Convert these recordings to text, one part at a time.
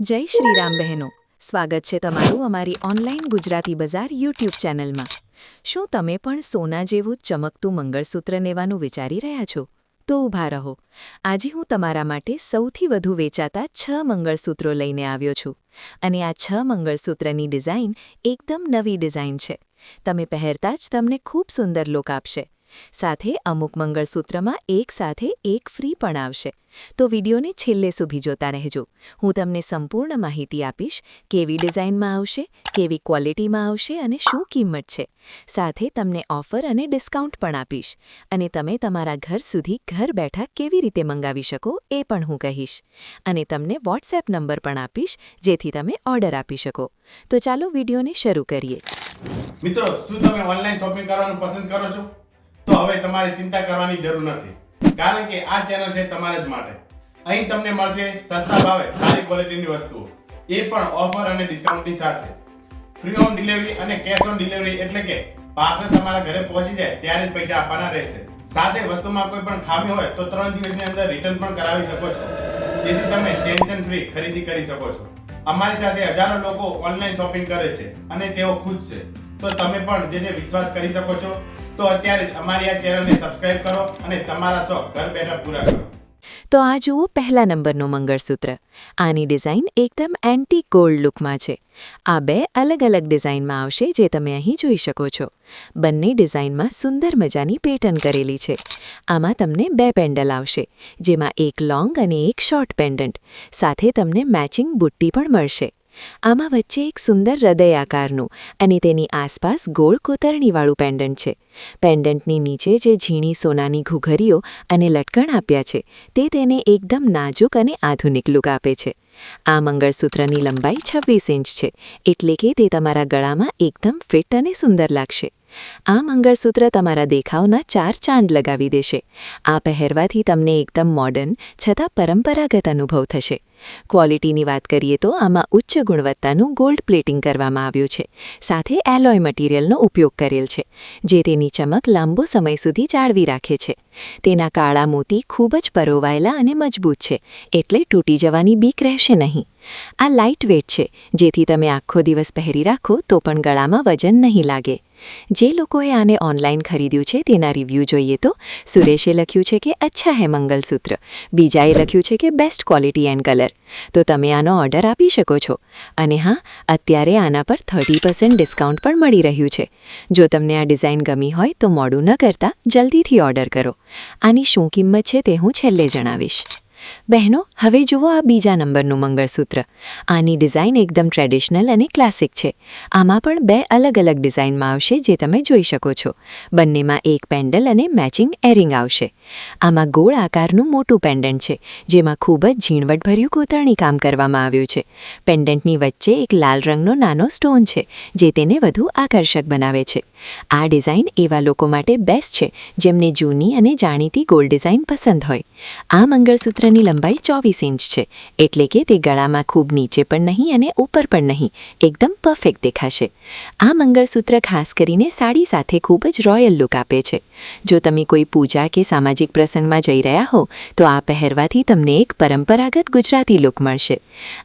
જય શ્રી રામ બહેનો, સ્વાગત છે તમારું અમારી ઓનલાઈન ગુજરાતી બજાર યુટ્યુબ ચેનલમાં। શું તમે પણ સોના જેવું ચમકતું મંગળસૂત્ર લેવાનું વિચારી રહ્યા છો? તો ઊભા રહો, આજે હું તમારા માટે સૌથી વધુ વેચાતા 6 મંગળસૂત્રો લઈને આવ્યો છું। અને આ 6 મંગળસૂત્રની ડિઝાઇન એકદમ નવી ડિઝાઇન છે। તમે પહેરતા જ તમને ખૂબ સુંદર લુક આપશે। સાથે અમુક મંગળસૂત્રમાં એક સાથે એક ફ્રી પણ આવશે। તો વિડીયોને છેલ્લે સુધી જોતા રહેજો। હું તમને સંપૂર્ણ માહિતી આપીશ, કેવી ડિઝાઇનમાં આવશે, કેવી ક્વોલિટીમાં આવશે અને શું કિંમત છે। સાથે તમને ઓફર અને ડિસ્કાઉન્ટ પણ આપીશ। અને તમે તમારા ઘર સુધી ઘર બેઠા કેવી રીતે મંગાવી શકો એ પણ હું કહીશ। અને તમને વોટ્સએપ નંબર પણ આપીશ, જેથી તમે ઓર્ડર આપી શકો। તો ચાલો વિડીયોને શરૂ કરીએ। મિત્રો, શું તમે ઓનલાઈન શોપિંગ કરવાનું પસંદ કરો છો? તો હવે તમારે ચિંતા કરવાની જરૂર નથી, કારણ કે આ ચેનલ છે તમારા જ માટે। અહીં તમને મળશે સસ્તા ભાવે સારી ક્વોલિટીની વસ્તુઓ, એ પણ ઓફર અને ડિસ્કાઉન્ટની સાથે। ફ્રી હોમ ડિલિવરી અને કેશ ઓન ડિલિવરી, એટલે કે પાર્સલ તમારા ઘરે પહોંચી જાય ત્યારે જ પૈસા આપવાના રહેશે। સાથે વસ્તુમાં કોઈ પણ ખામી હોય તો 3 દિવસની અંદર રિટર્ન પણ કરાવી શકો છો, જેથી તમે ટેન્શન ફ્રી ખરીદી કરી શકો છો। અમારી સાથે હજારો લોકો ઓનલાઈન શોપિંગ કરે છે અને તેઓ ખુશ છે। તો તમે પણ જે વિશ્વાસ કરી શકો છો, તો અત્યારે જ અમારી આ ચેનલને સબસ્ક્રાઇબ કરો અને તમારા શોખ ઘર બેઠા પૂરા કરો। તો આ જુઓ પહેલા નંબરનું મંગળસૂત્ર। આની ડિઝાઇન એકદમ એન્ટીક ગોલ્ડ લુકમાં છે। આ 2 અલગ અલગ ડિઝાઇનમાં આવશે, જે તમે અહીં જોઈ શકો છો। બંને ડિઝાઇનમાં સુંદર મજાની પેટર્ન કરેલી છે। આમાં તમને 2 પેન્ડલ આવશે, જેમાં એક લોંગ અને એક શોર્ટ પેન્ડન્ટ। સાથે તમને મેચિંગ બુટ્ટી પણ મળશે। આમાં વચ્ચે એક સુંદર હૃદય આકારનું અને તેની આસપાસ ગોળ કોતરણીવાળું પેન્ડન્ટ છે। પેન્ડન્ટની નીચે જે ઝીણી સોનાની ઘૂઘરીઓ અને લટકણ આપ્યા છે, તે તેને એકદમ નાજુક અને આધુનિક લુક આપે છે। આ મંગળસૂત્રની લંબાઈ 26 ઇંચ છે, એટલે કે તે તમારા ગળામાં એકદમ ફિટ અને સુંદર લાગશે। આ મંગળસૂત્ર તમારા દેખાવના 4 ચાંદ લગાવી દેશે। આ પહેરવાથી તમને એકદમ મોડર્ન છતાં પરંપરાગત અનુભવ થશે। ક્વોલિટીની વાત કરીએ તો આમાં ઉચ્ચ ગુણવત્તાનું ગોલ્ડ પ્લેટિંગ કરવામાં આવ્યું છે। સાથે એલોય મટીરિયલનો ઉપયોગ કરેલ છે, જે તેની ચમક લાંબો સમય સુધી જાળવી રાખે છે। તેના કાળા મોતી ખૂબ જ પરોવાયેલા અને મજબૂત છે, એટલે તૂટી જવાની બીક રહેશે નહીં। આ લાઇટ વેઇટ છે, જેથી તમે આખો દિવસ પહેરી રાખો તો પણ ગળામાં વજન નહીં લાગે। જે લોકોએ આને ઓનલાઈન ખરીદ્યું છે તેના રિવ્યૂ જોઈએ તો સુરેશે લખ્યું છે કે અચ્છા હે મંગલસૂત્ર, બીજાએ લખ્યું છે કે બેસ્ટ ક્વોલિટી એન્ડ કલર। તો તમે આનો ઓર્ડર આપી શકો છો। અને હા, અત્યારે આના પર 30% ડિસ્કાઉન્ટ પણ મળી રહ્યું છે। જો તમને આ ડિઝાઇન ગમી હોય તો મોડું ન કરતા જલ્દીથી ઓર્ડર કરો। આની શું કિંમત છે તે હું છેલ્લે જણાવીશ। બહેનો, હવે જુઓ આ બીજા નંબરનું મંગળસૂત્ર। આની ડિઝાઇન એકદમ ટ્રેડિશનલ અને ક્લાસિક છે। આમાં પણ 2 અલગ અલગ ડિઝાઇનમાં આવશે, જે તમે જોઈ શકો છો। બંનેમાં એક પેન્ડલ અને મેચિંગ એરિંગ આવશે। આમાં ગોળ આકારનું મોટું પેન્ડન્ટ છે, જેમાં ખૂબ જ ઝીણવટભર્યું કોતરણી કામ કરવામાં આવ્યું છે। પેન્ડન્ટની વચ્ચે એક લાલ રંગનો નાનો સ્ટોન છે, જે તેને વધુ આકર્ષક બનાવે છે। આ ડિઝાઇન એવા લોકો માટે બેસ્ટ છે જેમને જૂની અને જાણીતી ગોલ્ડ ડિઝાઇન પસંદ હોય। આ મંગળસૂત્રની લંબાઈ 24 ઇંચ છે, એટલે કે તે ગળામાં ખૂબ નીચે પણ નહીં અને ઉપર પણ નહીં, એકદમ પરફેક્ટ દેખાશે। આ મંગળસૂત્ર ખાસ કરીને સાડી સાથે ખૂબ જ રોયલ લુક આપે છે। જો તમે કોઈ પૂજા કે સામાજિક પ્રસંગમાં જઈ રહ્યા હો, તો આ પહેરવાથી તમને એક પરંપરાગત ગુજરાતી લુક મળશે।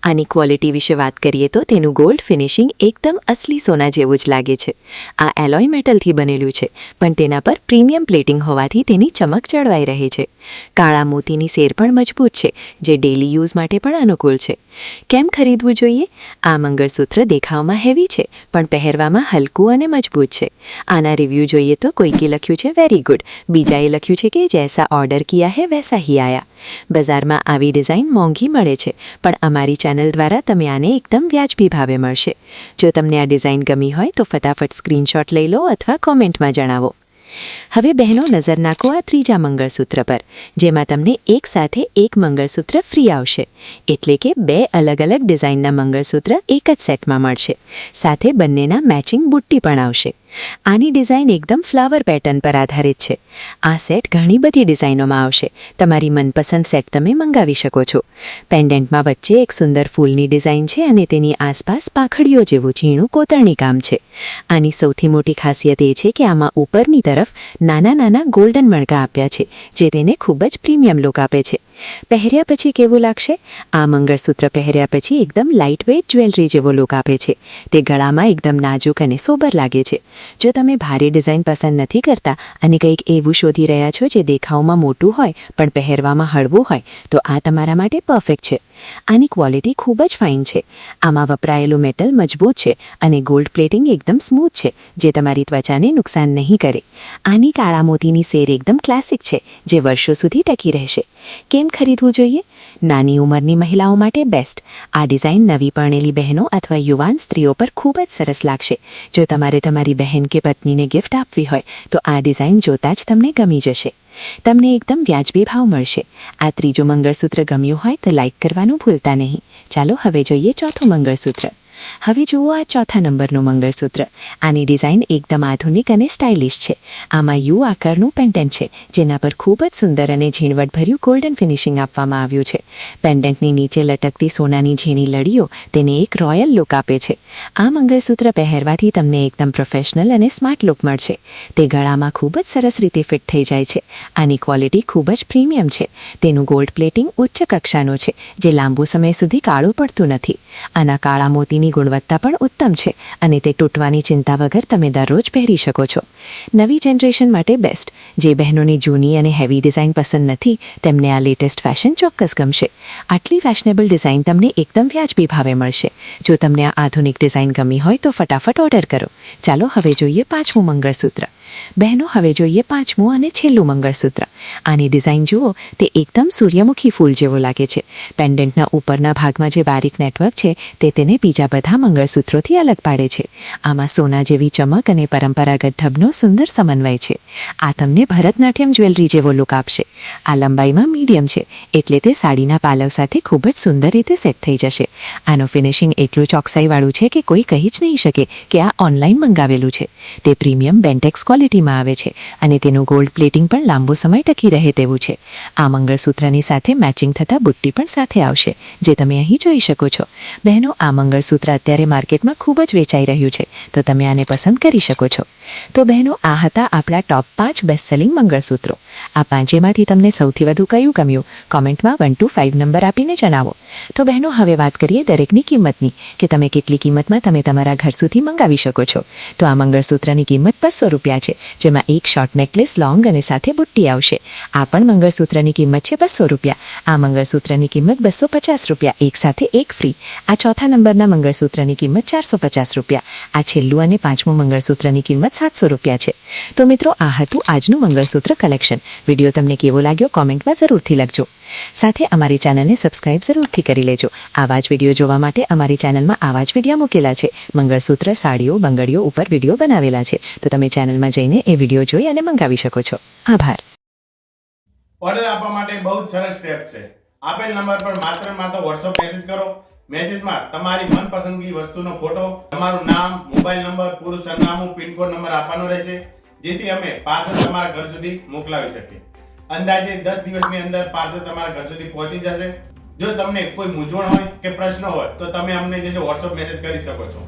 આની ક્વોલિટી વિશે વાત કરીએ તો તેનું ગોલ્ડ ફિનિશિંગ એકદમ અસલી સોના જેવું જ લાગે છે। આ એલોય મેટલથી બનેલું છે, પણ તેના પર પ્રીમિયમ પ્લેટિંગ હોવાથી તેની ચમક જળવાઈ રહે છે। કાળા મોતીની સેર પણ મજબૂત છે, જે ડેલી યુઝ માટે પણ અનુકૂળ છે। કેમ ખરીદવું જોઈએ? આ મંગળસૂત્ર દેખાવમાં હેવી છે, પણ પહેરવામાં હલકું અને મજબૂત છે। આના રિવ્યૂ જોઈએ તો કોઈકે લખ્યું છે વેરી ગુડ, બીજાએ લખ્યું છે કે જૈસા ઓર્ડર કિયા હે વૈસા હી આયા। બજારમાં આવી ડિઝાઇન મોંઘી મળે છે, પણ અમારી ચેનલ દ્વારા તમે આને એકદમ વ્યાજબી ભાવે મળશે। જો તમને આ ડિઝાઇન ગમી હોય તો ફટાફટ સ્ક્રીનશોટ લઈ લો અથવા કોમેન્ટમાં જણાવો। હવે બહેનો, નજર નાખો આ ત્રીજા મંગળસૂત્ર પર, જેમાં તમને એક સાથે એક મંગળસૂત્ર ફ્રી આવશે, એટલે કે 2 અલગ અલગ ડિઝાઇનના મંગળસૂત્ર એક જ સેટમાં મળશે। સાથે બંનેના મેચિંગ બુટ્ટી પણ આવશે। આની ડિઝાઇન એકદમ ફ્લાવર પેટર્ન પર આધારિત છે. આ સેટ ઘણી બધી ડિઝાઇનોમાં આવશે. તમારી મનપસંદ સેટ તમે મંગાવી શકો છો. પેન્ડન્ટમાં વચ્ચે એક સુંદર ફૂલની ડિઝાઇન છે અને તેની આસપાસ પાંખડીઓ જેવું ઝીણું કોતરણી કામ છે. આની સૌથી મોટી ખાસિયત એ છે કે આમાં ઉપરની તરફ નાના નાના ગોલ્ડન મણકા આપ્યા છે, જે તેને ખૂબ જ પ્રીમિયમ લુક આપે છે. પહેર્યા પછી કેવું લાગશે? આ મંગળસૂત્ર પહેર્યા પછી એકદમ લાઇટ વેઇટ જ્વેલરી જેવો લુક આપે છે. તે ગળામાં એકદમ નાજુક અને સોબર લાગે છે. જો તમે ભારે ડિઝાઇન પસંદ નથી કરતા અને કંઈક એવું શોધી રહ્યા છો જે દેખાવમાં મોટું હોય પણ પહેરવામાં હળવું હોય, તો આ તમારા માટે પરફેક્ટ છે. આની ક્વોલિટી ખૂબ જ ફાઇન છે. આમાં વપરાયેલું મેટલ મજબૂત છે અને ગોલ્ડ પ્લેટિંગ એકદમ સ્મૂથ છે, જે તમારી ત્વચાને નુકસાન નહીં કરે. આની કાળા મોતીની સેર એકદમ ક્લાસિક છે, જે વર્ષો સુધી ટકી રહેશે. કેમ ખરીદવું જોઈએ? નાની ઉંમરની મહિલાઓ માટે બેસ્ટ. આ ડિઝાઇન નવી પરણેલી બહેનો અથવા યુવાન સ્ત્રીઓ પર ખૂબ જ સરસ લાગશે. જો તમારે તમારી બહેન કે પત્નીને ગિફ્ટ આપવી હોય તો આ ડિઝાઇન જોતાં જ તમને ગમી જશે. તમને એકદમ વ્યાજબી ભાવ મળશે. આ ત્રીજું મંગળસૂત્ર ગમ્યું હોય તો લાઇક કરવાનું ભૂલતા નહીં. ચાલો હવે જોઈએ ચોથું મંગળસૂત્ર. હવે જુઓ આ ચોથા નંબરનું મંગળસૂત્ર. આની ડિઝાઇન એકદમ આધુનિક અને સ્ટાઇલિશ છે. આમાં યુ આકારનું પેન્ડન્ટ છે, જેના પર ખૂબ જ સુંદર અને ઝીણવટભર્યું ગોલ્ડન ફિનિશિંગ આપવામાં આવ્યું છે. પેન્ડન્ટની નીચે લટકતી સોનાની ઝીણી લડીઓ તેને એક રોયલ લુક આપે છે. આ મંગળસૂત્ર પહેરવાથી તમને એકદમ પ્રોફેશનલ અને સ્માર્ટ લુક મળશે. તે ગળામાં ખૂબ જ સરસ રીતે ફિટ થઈ જાય છે. આની ક્વોલિટી ખૂબ જ પ્રીમિયમ છે. તેનું ગોલ્ડ પ્લેટિંગ ઉચ્ચ કક્ષાનું છે, જે લાંબો સમય સુધી કાળું પડતું નથી. આના કાળા મોતીની ગુણવત્તા પણ ઉત્તમ છે અને તે તૂટવાની ચિંતા વગર તમે દરરોજ પહેરી શકો છો. નવી જનરેશન માટે બેસ્ટ. જે બહેનોની જૂની અને હેવી ડિઝાઇન પસંદ નથી, તેમને આ લેટેસ્ટ ફેશન ચોક્કસ ગમશે. આટલી ફેશનેબલ ડિઝાઇન તમને એકદમ વ્યાજબી ભાવે મળશે. જો તમને આ આધુનિક ડિઝાઇન ગમી હોય તો ફટાફટ ઓર્ડર કરો. ચાલો હવે જોઈએ પાંચમું મંગળસૂત્ર. બહેનો, હવે જોઈએ પાંચમું અને છેલ્લું મંગળસૂત્ર. આની ડિઝાઇન જુઓ, તે એકદમ સૂર્યમુખી ફૂલ જેવો લાગે છે. પેન્ડન્ટના ઉપરના ભાગમાં જે બારીક નેટવર્ક છે તે તેને બીજા બધા મંગળસૂત્રોથી અલગ પાડે છે. આમાં સોના જેવી ચમક અને પરંપરાગત ઢબનો સુંદર સમન્વય છે. આ તમને ભરતનાટ્યમ જ્વેલરી જેવો લુક આપશે. આ લંબાઈમાં મીડિયમ છે, એટલે તે સાડીના પાલવ સાથે ખૂબ જ સુંદર રીતે સેટ થઈ જશે. આનું ફિનિશિંગ એટલું ચોકસાઈવાળું છે કે કોઈ કહી જ નહીં શકે કે આ ઓનલાઈન મંગાવેલું છે. તે પ્રીમિયમ બેન્ટેક્સ ક્વોલિટીમાં આવે છે અને તેનું ગોલ્ડ પ્લેટિંગ પણ લાંબો સમય ટકી રહે તેવું છે. આ મંગળસૂત્રની સાથે મેચિંગ થતા બુટ્ટી પણ સાથે આવશે, જે તમે અહીં જોઈ શકો છો. બહેનો, આ મંગળસૂત્ર અત્યારે માર્કેટમાં ખૂબ જ વેચાઈ રહ્યું છે, તો તમે આને પસંદ કરી શકો છો. તો બહેનો, આ હતા આપણા ટોપ 5 બેસ્ટ સેલિંગ મંગળસૂત્રો. આ પાંચેમાંથી તમને સૌથી વધુ કયું ગમ્યું? કોમેન્ટમાં 1 to 5 નંબર આપીને જણાવો. તો બહેનો, હવે વાત કરીએ દરેકની કિંમતની, કે તમે કેટલી કિંમતમાં તમે તમારા ઘર સુધી મંગાવી શકો છો. તો આ મંગળસૂત્રની કિંમત 200 રૂપિયા છે, જેમાં એક શોર્ટ નેકલેસ, લોંગ અને સાથે બુટ્ટી આવશે. આ પણ મંગળસૂત્રની કિંમત છે 200 રૂપિયા. આ મંગળસૂત્રની કિંમત 250 રૂપિયા, એક સાથે એક ફ્રી. આ ચોથા નંબરના મંગળસૂત્રની કિંમત 450 રૂપિયા. આ છેલ્લું અને પાંચમું મંગળસૂત્રની કિંમત 700 રૂપિયા છે. તો મિત્રો, આ હતું આજનું મંગળસૂત્ર કલેક્શન. વિડીયો તમને કેવો લાગ્યો કોમેન્ટમાં જરૂરથી લખજો. સાથે અમારી ચેનલને સબસ્ક્રાઇબ જરૂરથી કરી લેજો. આવા જ વિડીયો જોવા માટે અમારી ચેનલમાં આવા જ વિડીયો મૂકેલા છે. મંગળસૂત્ર, સાડીઓ, બંગડીઓ ઉપર વિડીયો બનાવેલા છે, તો તમે ચેનલમાં જઈને એ વિડીયો જોઈ અને મંગાવી શકો છો. આભાર. ઓર્ડર આપવા માટે બહુ જ સરસ સ્ટેપ છે. આપેલ નંબર પર માત્ર ને માત્ર WhatsApp મેસેજ કરો. મેસેજમાં તમારી મનપસંદગી વસ્તુનો ફોટો, તમારું નામ, મોબાઈલ નંબર, પૂરું સરનામું, પિનકોડ નંબર આપવાનો રહેશે, જેથી અમે પાર્સલ તમારા ઘર સુધી મોકલાવી શકીએ. અંદાજે 10 દિવસની અંદર પાર્સલ તમારા ઘર સુધી પહોંચી જશે. જો તમને કોઈ મૂંઝવણ હોય કે પ્રશ્ન હોય તો તમે અમને જે છે WhatsApp મેસેજ કરી શકો છો.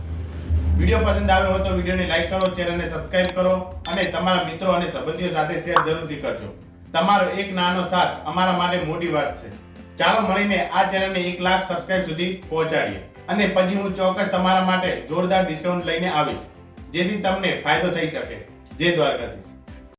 વિડીયો પસંદ આવ્યો હોય તો વિડીયોને લાઈક કરો, ચેનલને સબસ્ક્રાઇબ કરો અને તમારા મિત્રો અને સંબંધીઓ સાથે શેર જરૂરથી કરજો. તમારો એક નાનો સાથ અમારા માટે મોટી વાત છે. ચાલો મળીને આ ચેનલને 1 લાખ સબસ્ક્રાઇબ સુધી પહોંચાડીએ અને પછી હું ચોક્કસ તમારા માટે જોરદાર ડિસ્કાઉન્ટ લઈને આવીશ, જેથી તમને ફાયદો થઈ શકે. જય દ્વારકાધીશ.